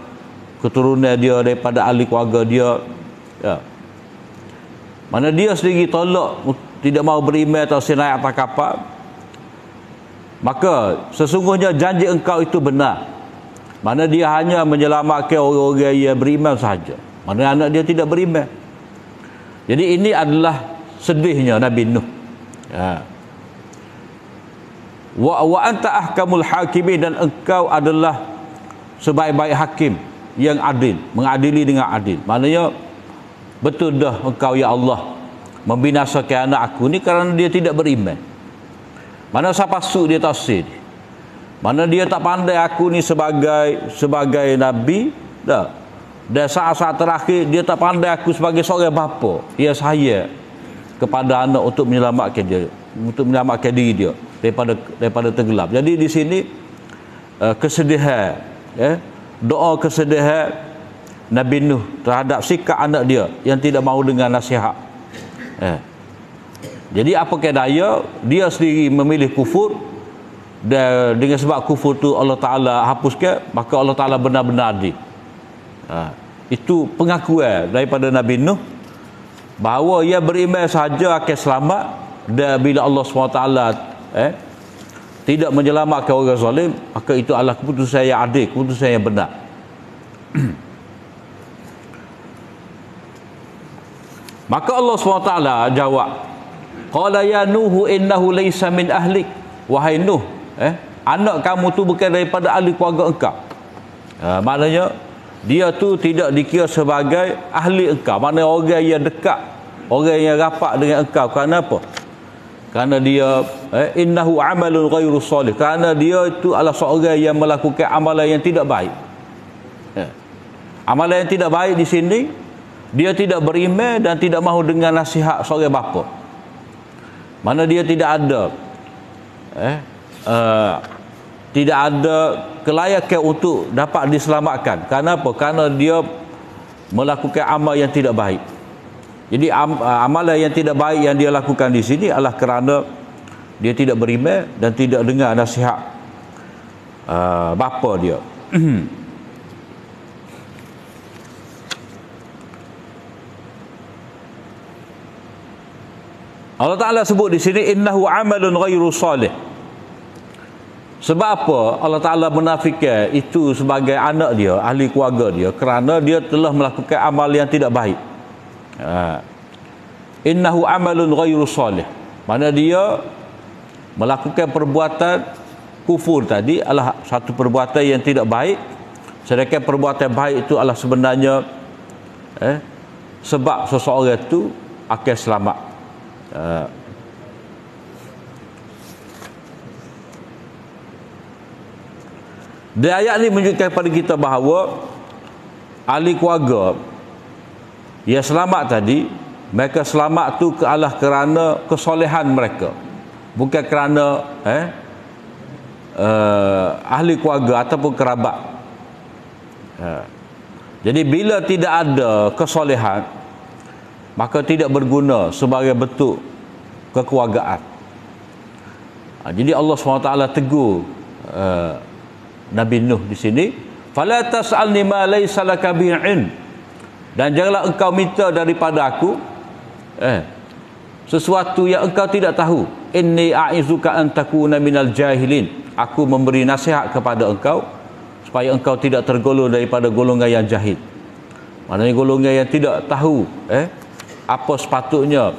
keturunan dia, daripada ahli keluarga dia. Mana dia sendiri tolak tidak mau beriman atau naik atas kapal, maka sesungguhnya janji engkau itu benar. Mana dia hanya menyelamatkan orang-orang yang beriman sahaja. Mana anak dia tidak beriman. Jadi ini adalah sedihnya Nabi Nuh. Wa anta ahkamul hakimin, dan engkau adalah sebaik-baik hakim yang adil, mengadili dengan adil. Maknanya betul dah engkau ya Allah membinasakan anak aku ni kerana dia tidak beriman. Mana siapa su dia tafsir. Mana dia tak pandai aku ni sebagai nabi dah. Dan saat-saat terakhir dia tak pandai aku sebagai seorang bapa. Dia saya kepada anak untuk menyelamatkan dia, untuk menyelamatkan diri dia daripada tenggelam. Jadi di sini kesedihan, doa kesedihan Nabi Nuh terhadap sikap anak dia yang tidak mahu dengan nasihat. Jadi apa daya dia sendiri memilih kufur, dan dengan sebab kufur tu Allah Ta'ala hapuskan, maka Allah Ta'ala benar-benar adil. Itu pengakuan daripada Nabi Nuh bahawa ia beriman sahaja akan selamat, dan bila Allah SWT tidak menyelamatkan orang zalim, maka itu adalah keputusan yang adil, keputusan yang benar. Maka Allah SWT jawab, qala ya Nuhu innahu laysa min ahlik. Wahai Nuh, anak kamu tu bukan daripada ahli keluarga engkau. Maknanya dia tu tidak dikira sebagai ahli engkau. Maknanya orang yang dekat, orang yang rapat dengan engkau. Kerana apa? Kerana dia innahu amalun ghairu salih, kerana dia itu adalah seorang yang melakukan amalan yang tidak baik. Amalan yang tidak baik di sini, dia tidak beriman dan tidak mahu dengan nasihat seorang bapa. Mana dia tidak ada tidak ada kelayakan untuk dapat diselamatkan. Kerana apa? Kerana dia melakukan amal yang tidak baik. Jadi amalan yang tidak baik yang dia lakukan di sini adalah kerana dia tidak beriman dan tidak dengar nasihat bapa dia. Allah Ta'ala sebut di sini innahu amalun ghairu salih. Sebab apa Allah Ta'ala menafikan itu sebagai anak dia, ahli keluarga dia? Kerana dia telah melakukan amal yang tidak baik. Innahu amalun ghairu salih, mana dia melakukan perbuatan kufur tadi adalah satu perbuatan yang tidak baik, sedangkan perbuatan baik itu adalah sebenarnya sebab seseorang itu akan selamat. Di ayat ini menunjukkan kepada kita bahawa ahli keluarga yang selamat tadi, mereka selamat tu adalah kerana kesolehan mereka, bukan kerana ahli keluarga ataupun kerabat. Jadi bila tidak ada kesolehan, maka tidak berguna sebagai bentuk kekeluargaan. Jadi Allah SWT tegur Nabi Nuh di sini, fala tas'alni ma laysa laka bihi ilm, dan janganlah engkau minta daripada aku sesuatu yang engkau tidak tahu. Inni a'izuka an takuna minal jahilin, aku memberi nasihat kepada engkau supaya engkau tidak tergolong daripada golongan yang jahil. Maknanya golongan yang tidak tahu apa sepatutnya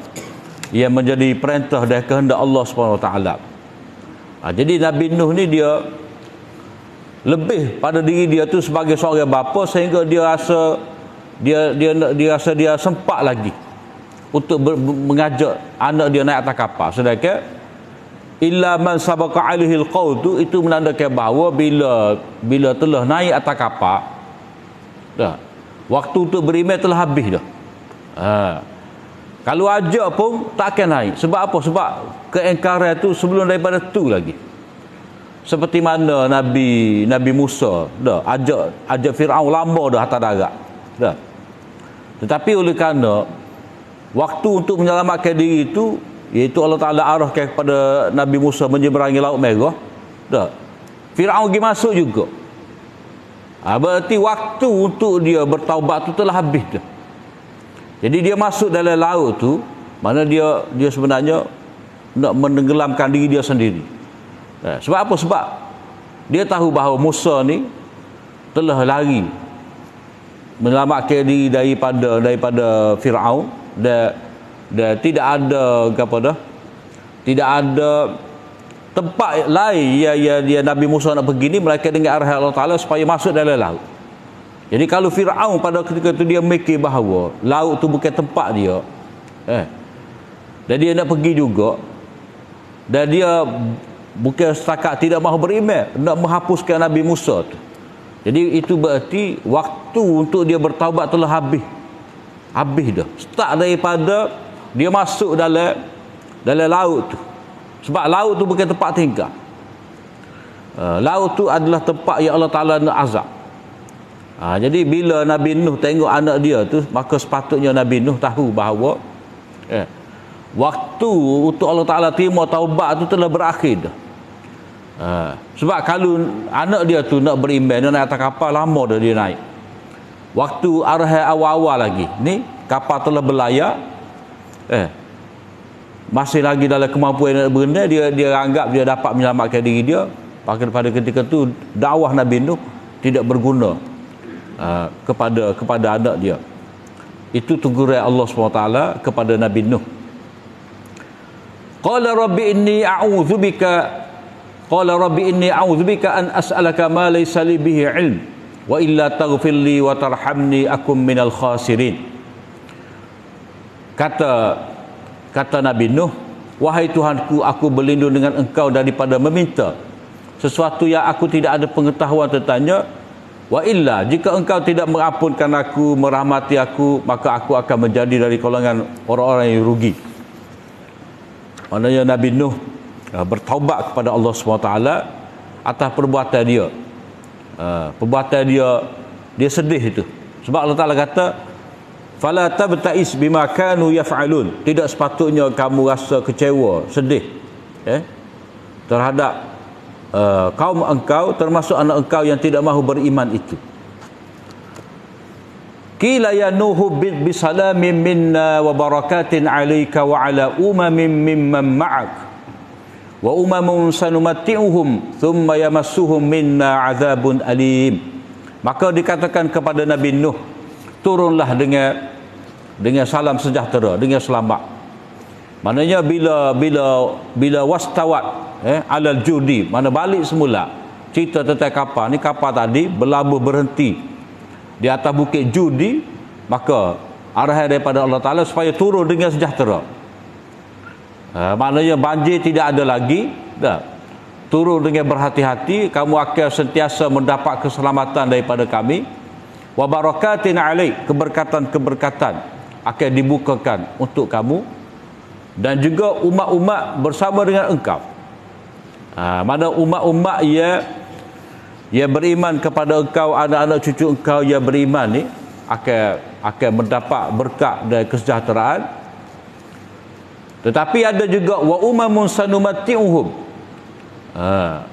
yang menjadi perintah dan kehendak Allah SWT. Jadi Nabi Nuh ni dia lebih pada diri dia tu sebagai seorang bapa, sehingga dia rasa dia sempat lagi untuk mengajak anak dia naik atas kapal. Sedangkan illa man sabaqa alaihil qaul tu, itu menandakan bahawa bila telah naik atas kapal dah, waktu untuk beriman telah habis dah. Kalau ajak pun tak akan naik. Sebab apa? Sebab keingkaran tu sebelum daripada tu lagi. Seperti mana Nabi Musa dah ajak Firaun lama dah atas darat dah. Tetapi oleh kerana waktu untuk menyelamatkan diri itu, iaitu Allah Ta'ala arahkan kepada Nabi Musa menyeberangi Laut Merah dah, Firaun pergi masuk juga. Berarti waktu untuk dia bertaubat tu telah habis dah. Jadi dia masuk dalam laut tu Mana dia sebenarnya nak menenggelamkan diri dia sendiri. Sebab apa? Sebab dia tahu bahawa Musa ni telah lari menyelamatkan diri daripada Firaun, dan tidak ada tidak ada tempat lain ya Nabi Musa nak pergi ni melainkan dengan arahan Allah Taala supaya masuk dalam laut. Jadi kalau Firaun pada ketika itu dia mikir bahawa laut tu bukan tempat dia, dan dia nak pergi juga, dan dia bukan setakat tidak mahu beriman, nak menghapuskan Nabi Musa tu. Jadi itu berarti waktu untuk dia bertaubat telah habis dah. Start daripada dia masuk dalam laut tu. Sebab laut tu bukan tempat tinggal. Laut tu adalah tempat yang Allah Ta'ala nak azab. Jadi bila Nabi Nuh tengok anak dia tu, maka sepatutnya Nabi Nuh tahu bahawa waktu untuk Allah Ta'ala terima taubat tu telah berakhir dah. Sebab kalau anak dia tu nak beriman, dia naik atas kapal, lama dah dia naik. Waktu arahan awal-awal lagi ni kapal telah berlayar, masih lagi dalam kemampuan nak berenang, dia anggap dia dapat menyelamatkan diri dia. Pada ketika tu dakwah Nabi Nuh tidak berguna kepada anak dia. Itu teguran Allah SWT kepada Nabi Nuh. Qala rabbi inni a'udzubika an as'alaka ma laysa li bihi ilm wa illa taghfir li wa tarhamni akum minal khasirin. Kata Nabi Nuh, wahai Tuhanku, aku berlindung dengan engkau daripada meminta sesuatu yang aku tidak ada pengetahuan tentangnya, wa illa, jika engkau tidak mengampunkan aku, merahmati aku, maka aku akan menjadi dari golongan orang-orang yang rugi. Maknanya Nabi Nuh bertaubat kepada Allah SWT atas perbuatan dia. Perbuatan dia sedih itu. Sebab Allah Ta'ala kata, fala tabta'is bima kanu yaf'alun. Tidak sepatutnya kamu rasa kecewa, sedih terhadap kaum engkau, termasuk anak engkau yang tidak mahu beriman itu. Qila ya nuhu bisalamin minna wa barakatin alayka wa ala umamin mimman ma'ak wa umamun sanumatti'uhum thumma yamassuhum minna azabun alim. Maka dikatakan kepada Nabi Nuh, turunlah dengan salam sejahtera, dengan selamat. Maknanya bila wastawat alal judi, mana balik semula cerita tentang kapal ni, kapal tadi berlabuh berhenti di atas bukit Judi, maka arahan daripada Allah Ta'ala supaya turun dengan sejahtera. Maknanya banjir tidak ada lagi dah. Turun dengan berhati-hati, kamu akan sentiasa mendapat keselamatan daripada kami. Wa barakatin alaik, keberkatan-keberkatan akan dibukakan untuk kamu dan juga umat-umat bersama dengan engkau. Mana umat-umat yang beriman kepada engkau, anak-anak cucu engkau yang beriman ni akan mendapat berkat dan kesejahteraan. Tetapi ada juga wa umamun sanumatti'uhum,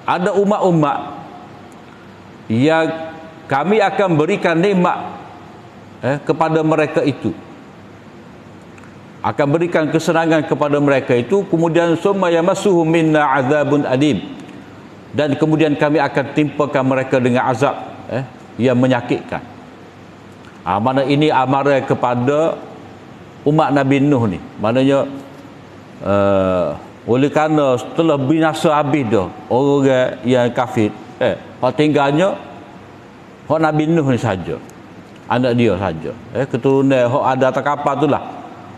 ada umat-umat yang kami akan berikan nikmat kepada mereka itu, akan berikan kesenangan kepada mereka itu. Kemudian summa yamassuhum minna azabun alim, dan kemudian kami akan timpakan mereka dengan azab yang menyakitkan. Mana ini amaran kepada umat Nabi Nuh ni. Maknanya oleh kerana setelah binasa habis dah orang yang kafir, hak tinggalnya hak Nabi Nuh ni saja, anak dia saja, keturunan hak ada atas kapal tu lah.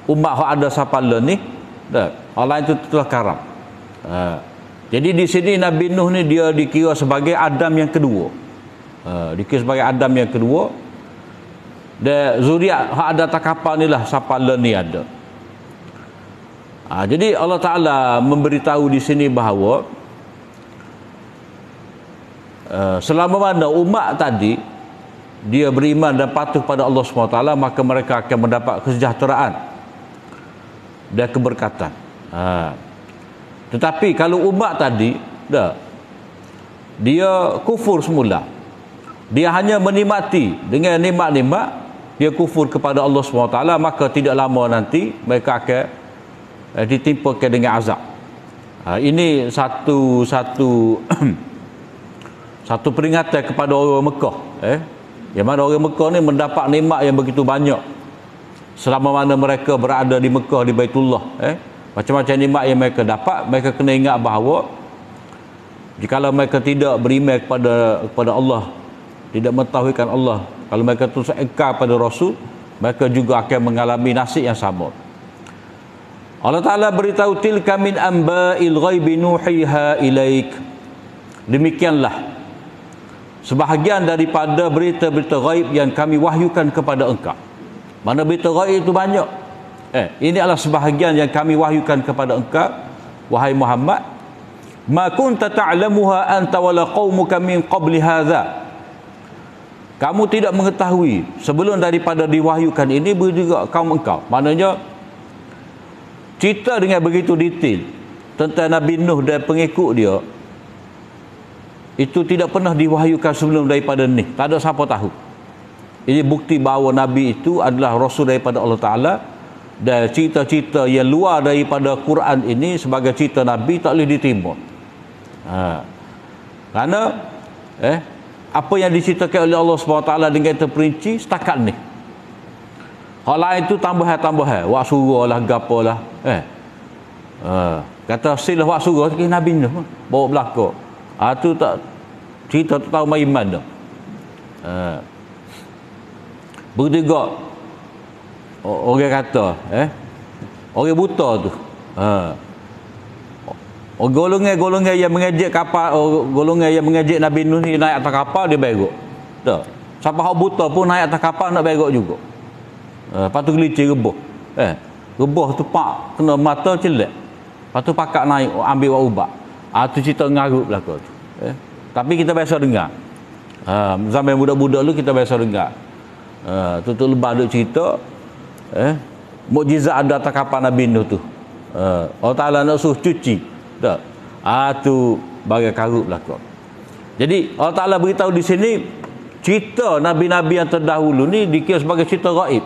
Umat hak ada sapala ni dah, orang lain tu telah karam. Jadi di sini Nabi Nuh ni dia dikira sebagai Adam yang kedua. Dikira sebagai Adam yang kedua. Dan zuriat hak ada atas kapal ni lah sapala ni ada. Jadi Allah Ta'ala memberitahu di sini bahawa selama mana umat tadi dia beriman dan patuh pada Allah SWT, maka mereka akan mendapat kesejahteraan dan keberkatan. Tetapi kalau umat tadi dia kufur semula, dia hanya menikmati dengan nikmat-nikmat, dia kufur kepada Allah SWT, maka tidak lama nanti mereka akan ditimpakan dengan azab. Ini satu satu peringatan kepada orang Mekah, yang mana orang Mekah ni mendapat nikmat yang begitu banyak selama mana mereka berada di Mekah, di Baitullah. Macam-macam nikmat yang mereka dapat, mereka kena ingat bahawa jikalau mereka tidak beriman kepada Allah, tidak mentauhidkan Allah, kalau mereka terus engkar pada Rasul, mereka juga akan mengalami nasib yang sama. Allah Ta'ala beritahu, tilka min amba'il ghaibi nuhiha ilaik. Demikianlah sebahagian daripada berita-berita ghaib yang kami wahyukan kepada engkau. Mana berita ghaib itu banyak. Ini adalah sebahagian yang kami wahyukan kepada engkau, wahai Muhammad. Ma kunta ta'lamuha anta wala qaumuka min qabli hadza. Kamu tidak mengetahui sebelum daripada diwahyukan ini, juga kaum engkau. Maknanya cerita dengan begitu detail tentang Nabi Nuh dan pengikut dia itu tidak pernah diwahyukan sebelum daripada ni. Tak ada siapa tahu. Ini bukti bahawa Nabi itu adalah Rasul daripada Allah Ta'ala, dan cerita-cerita yang luar daripada Quran ini sebagai cerita Nabi tak boleh diterima. Kerana apa yang diceritakan oleh Allah SWT dengan terperinci setakat ni. Hal lain tu tambahan-tambahan, wak surah lah, gapo lah. Kata silah wak surah tu Nabi Nuh bawa belaka. Tu tak cerita tu tahu iman dah. Begitu juga orang kata orang buta tu, golongan yang mengejek kapal, golongan yang mengejek Nabi Nuh ni naik atas kapal, dia berok. Tak. Siapa hak buta pun naik atas kapal nak berok juga. Lepas tu gelicir rebah. Rebah tu pak kena mata celak. Lepas tu pakak naik ambil wak ubat. Tu cerita ngarut belaka tu. Tapi kita biasa dengar. Zaman budak-budak dulu kita biasa dengar. Tu lebah duk cerita mukjizat ada atas kapal Nabi Nuh tu. Allah Ta'ala nak suruh cuci. Tak. Tu bagai karut belaka. Jadi Allah Ta'ala beritahu di sini cerita Nabi-Nabi yang terdahulu ni dikira sebagai cerita gaib.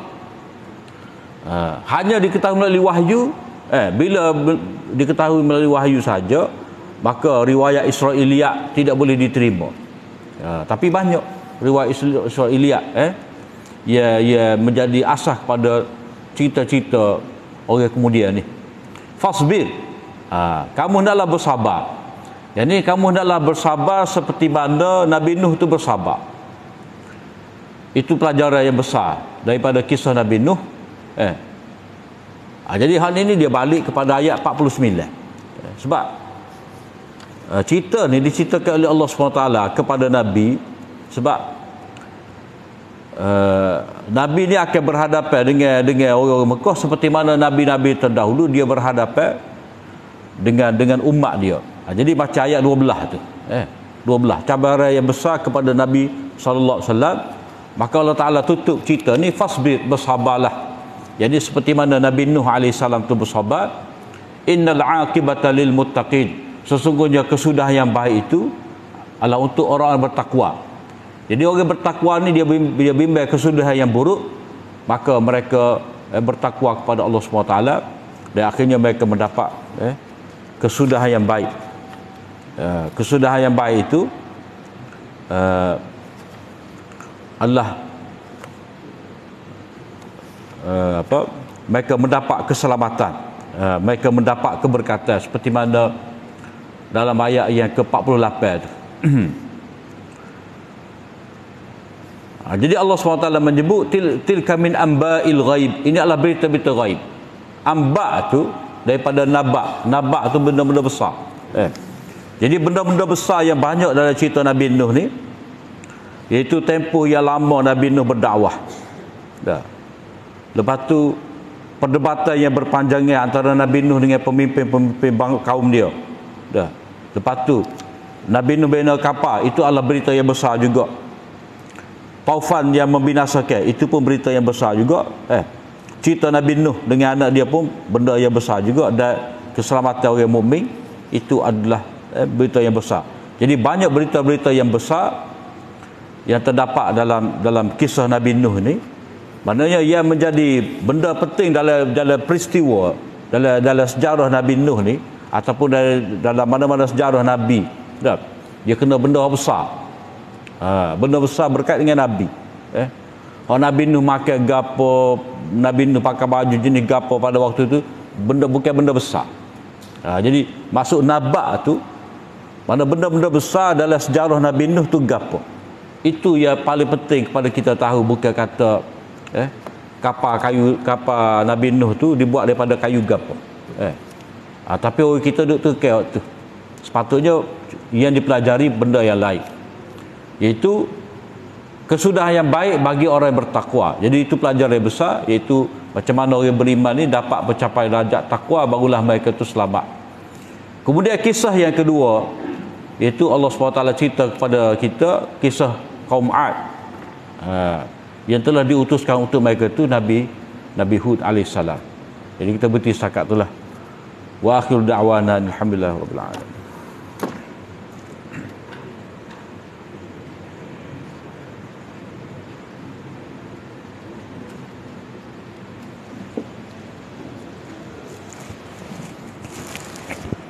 Hanya diketahui melalui wahyu. Bila diketahui melalui wahyu saja, maka riwayat Israiliyat tidak boleh diterima. Tapi banyak riwayat Israiliyat ia menjadi asas pada cerita-cerita orang kemudian ni. Fasbir, kamu hendaklah bersabar. Jadi kamu hendaklah bersabar seperti mana Nabi Nuh tu bersabar. Itu pelajaran yang besar daripada kisah Nabi Nuh. Jadi hal ini dia balik kepada ayat 49. Sebab cerita ni diceritakan oleh Allah SWT kepada Nabi. Sebab Nabi ni akan berhadapan dengan orang-orang Mekah seperti mana Nabi-Nabi terdahulu dia berhadapan dengan umat dia. Jadi baca ayat 12 tu. 12 cabaran yang besar kepada Nabi sallallahu alaihi wasallam. Maka Allah Taala tutup cerita ni, fasbir, bersabarlah. Jadi seperti mana Nabi Nuh alaihi salam tu bersabar, innal aqibata lil muttaqin, sesungguhnya kesudahan yang baik itu adalah untuk orang yang bertakwa. Jadi orang bertakwa ni dia bimbang kesudahan yang buruk, maka mereka bertakwa kepada Allah SWT dan akhirnya mereka mendapat kesudahan yang baik. Kesudahan yang baik itu adalah mereka mendapat keselamatan, mereka mendapat keberkatan seperti mana dalam ayat yang ke-48 tu. Jadi Allah SWT menyebut tilka min amba'il ghaib, ini adalah berita-berita ghaib. Amba tu daripada nabak tu benda-benda besar. Jadi benda-benda besar yang banyak dalam cerita Nabi Nuh ni, iaitu tempoh yang lama Nabi Nuh berdakwah. Lepas tu perdebatan yang berpanjangnya antara Nabi Nuh dengan pemimpin-pemimpin kaum dia. Lepas tu Nabi Nuh bina kapal, itu adalah berita yang besar juga. Taufan yang membinasakan, itu pun berita yang besar juga. Cerita Nabi Nuh dengan anak dia pun benda yang besar juga, dan keselamatan orang mukmin itu adalah berita yang besar. Jadi banyak berita-berita yang besar yang terdapat dalam kisah Nabi Nuh ni. Maknanya ia menjadi benda penting dalam peristiwa dalam sejarah Nabi Nuh ni ataupun dalam mana-mana sejarah Nabi, dia kena benda besar. Benda besar berkait dengan Nabi. Nabi Nuh makan gapo, Nabi Nuh pakai baju jenis gapo pada waktu tu, bukan benda besar. Jadi masuk nabak tu, mana benda-benda besar dalam sejarah Nabi Nuh tu gapo. Itu yang paling penting kepada kita tahu, bukan kata kapal Nabi Nuh tu dibuat daripada kayu gapo. Tapi orang kita duk terkait tu. Sepatutnya yang dipelajari benda yang lain, iaitu kesudahan yang baik bagi orang yang bertakwa. Jadi itu pelajaran yang besar, iaitu macam mana orang beriman ni dapat mencapai darjat takwa, barulah mereka itu selamat. Kemudian kisah yang kedua, iaitu Allah SWT cerita kepada kita kisah kaum Ad, yang telah diutuskan untuk mereka itu Nabi Hud AS. Jadi kita berhenti setakat itulah. Wa akhiru da'wana alhamdulillah rabbil alamin.